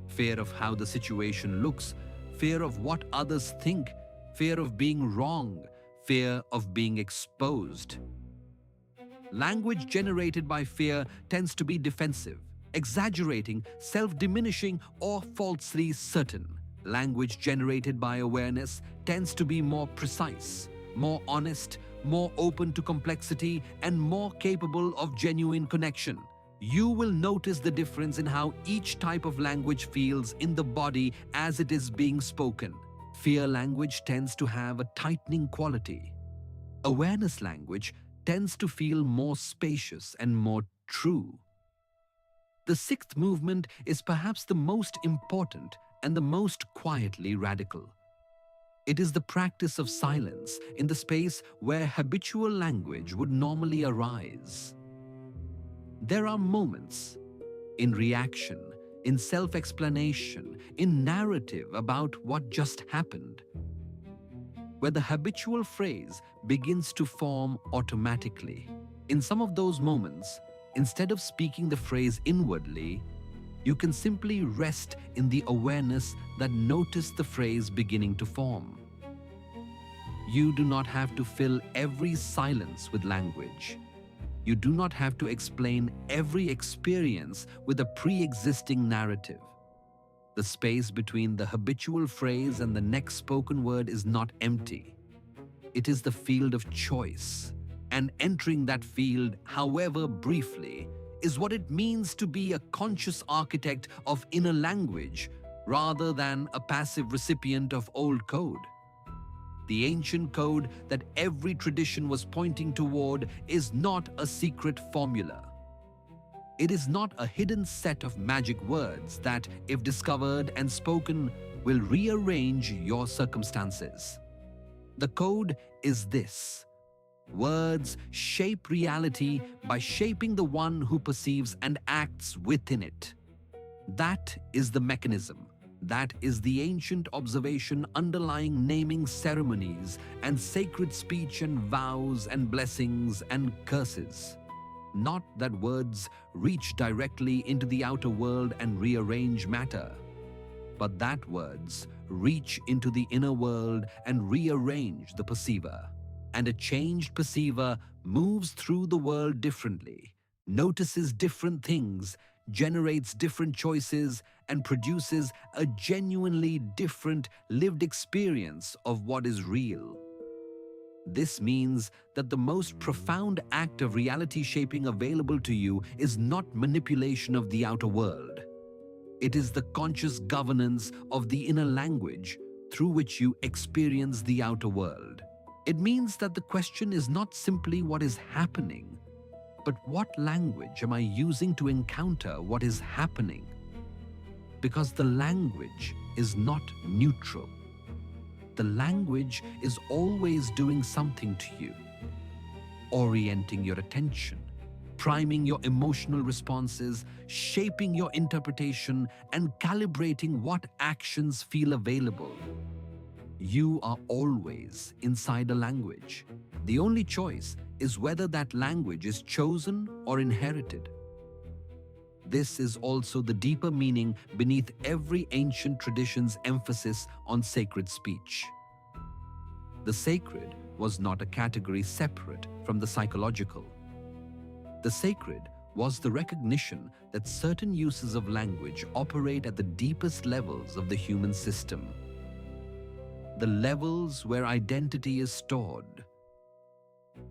S1: Fear of how the situation looks, fear of what others think, fear of being wrong, fear of being exposed. Language generated by fear tends to be defensive, exaggerating, self-diminishing, or falsely certain. Language generated by awareness tends to be more precise, more honest, more open to complexity, and more capable of genuine connection. You will notice the difference in how each type of language feels in the body as it is being spoken. Fear language tends to have a tightening quality. Awareness language tends to feel more spacious and more true. The sixth movement is perhaps the most important and the most quietly radical. It is the practice of silence in the space where habitual language would normally arise. There are moments in reaction, in self-explanation, in narrative about what just happened, where the habitual phrase begins to form automatically. In some of those moments, instead of speaking the phrase inwardly, you can simply rest in the awareness that noticed the phrase beginning to form. You do not have to fill every silence with language. You do not have to explain every experience with a pre-existing narrative. The space between the habitual phrase and the next spoken word is not empty. It is the field of choice. And entering that field, however briefly, is what it means to be a conscious architect of inner language rather than a passive recipient of old code. The ancient code that every tradition was pointing toward is not a secret formula. It is not a hidden set of magic words that, if discovered and spoken, will rearrange your circumstances. The code is this: words shape reality by shaping the one who perceives and acts within it. That is the mechanism. That is the ancient observation underlying naming ceremonies and sacred speech and vows and blessings and curses. Not that words reach directly into the outer world and rearrange matter, but that words reach into the inner world and rearrange the perceiver. And a changed perceiver moves through the world differently, notices different things, generates different choices, and produces a genuinely different lived experience of what is real. This means that the most profound act of reality shaping available to you is not manipulation of the outer world. It is the conscious governance of the inner language through which you experience the outer world. It means that the question is not simply what is happening, but what language am I using to encounter what is happening? Because the language is not neutral. The language is always doing something to you, orienting your attention, priming your emotional responses, shaping your interpretation, and calibrating what actions feel available. You are always inside a language. The only choice is whether that language is chosen or inherited. This is also the deeper meaning beneath every ancient tradition's emphasis on sacred speech. The sacred was not a category separate from the psychological. The sacred was the recognition that certain uses of language operate at the deepest levels of the human system. The levels where identity is stored,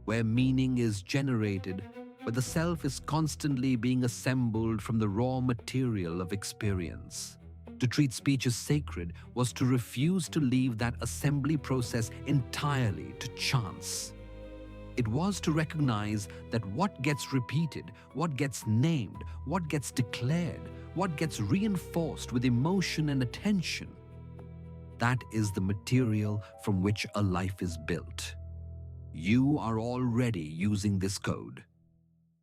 S1: where meaning is generated, where the self is constantly being assembled from the raw material of experience. To treat speech as sacred was to refuse to leave that assembly process entirely to chance. It was to recognize that what gets repeated, what gets named, what gets declared, what gets reinforced with emotion and attention. That is the material from which a life is built. You are already using this code.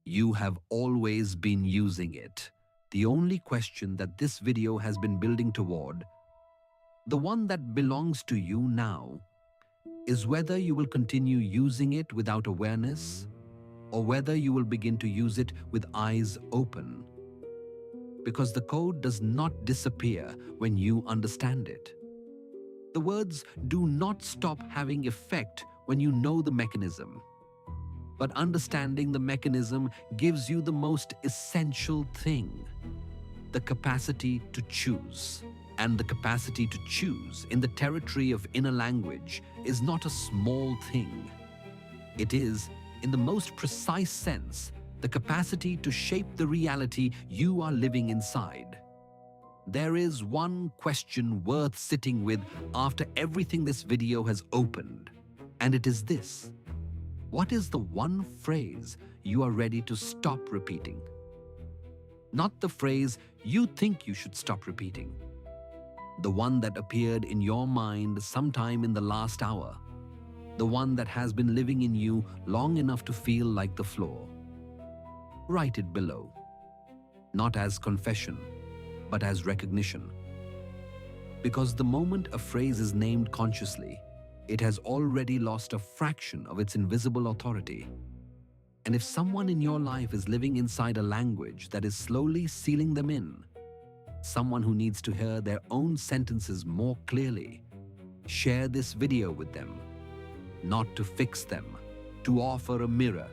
S1: You have always been using it. The only question that this video has been building toward, the one that belongs to you now, is whether you will continue using it without awareness or whether you will begin to use it with eyes open. Because the code does not disappear when you understand it. The words do not stop having effect when you know the mechanism. But understanding the mechanism gives you the most essential thing, the capacity to choose. And the capacity to choose in the territory of inner language is not a small thing. It is, in the most precise sense, the capacity to shape the reality you are living inside. There is one question worth sitting with after everything this video has opened, and it is this. What is the one phrase you are ready to stop repeating? Not the phrase you think you should stop repeating. The one that appeared in your mind sometime in the last hour. The one that has been living in you long enough to feel like the floor. Write it below. Not as confession, but as recognition. Because the moment a phrase is named consciously, it has already lost a fraction of its invisible authority. And if someone in your life is living inside a language that is slowly sealing them in, someone who needs to hear their own sentences more clearly, share this video with them. Not to fix them, to offer a mirror.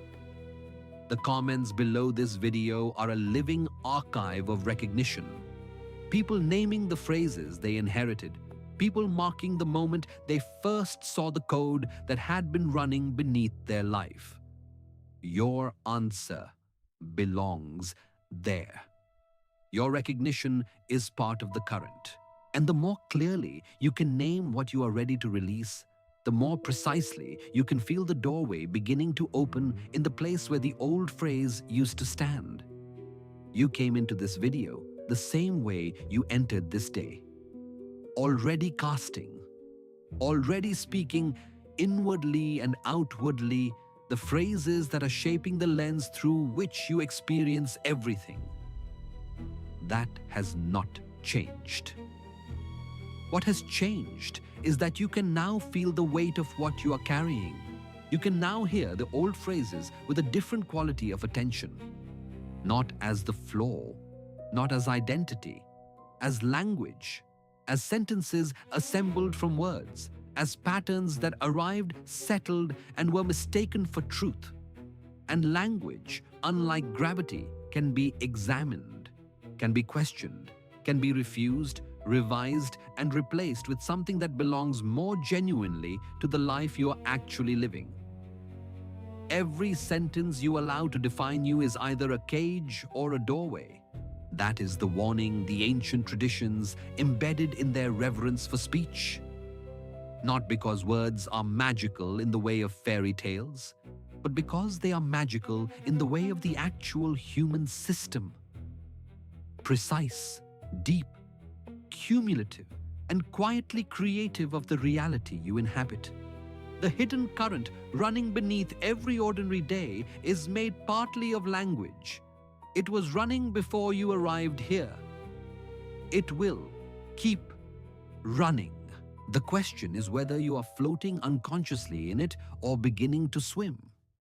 S1: The comments below this video are a living archive of recognition. People naming the phrases they inherited, people marking the moment they first saw the code that had been running beneath their life. Your answer belongs there. Your recognition is part of the current. And the more clearly you can name what you are ready to release, the more precisely you can feel the doorway beginning to open in the place where the old phrase used to stand. You came into this video the same way you entered this day. Already casting, already speaking inwardly and outwardly the phrases that are shaping the lens through which you experience everything. That has not changed. What has changed is that you can now feel the weight of what you are carrying. You can now hear the old phrases with a different quality of attention. Not as the flaw, not as identity, as language, as sentences assembled from words, as patterns that arrived, settled, and were mistaken for truth. And language, unlike gravity, can be examined, can be questioned, can be refused, revised, and replaced with something that belongs more genuinely to the life you are actually living. Every sentence you allow to define you is either a cage or a doorway. That is the warning the ancient traditions embedded in their reverence for speech. Not because words are magical in the way of fairy tales, but because they are magical in the way of the actual human system. Precise, deep, cumulative, and quietly creative of the reality you inhabit. The hidden current running beneath every ordinary day is made partly of language. It was running before you arrived here. It will keep running. The question is whether you are floating unconsciously in it or beginning to swim.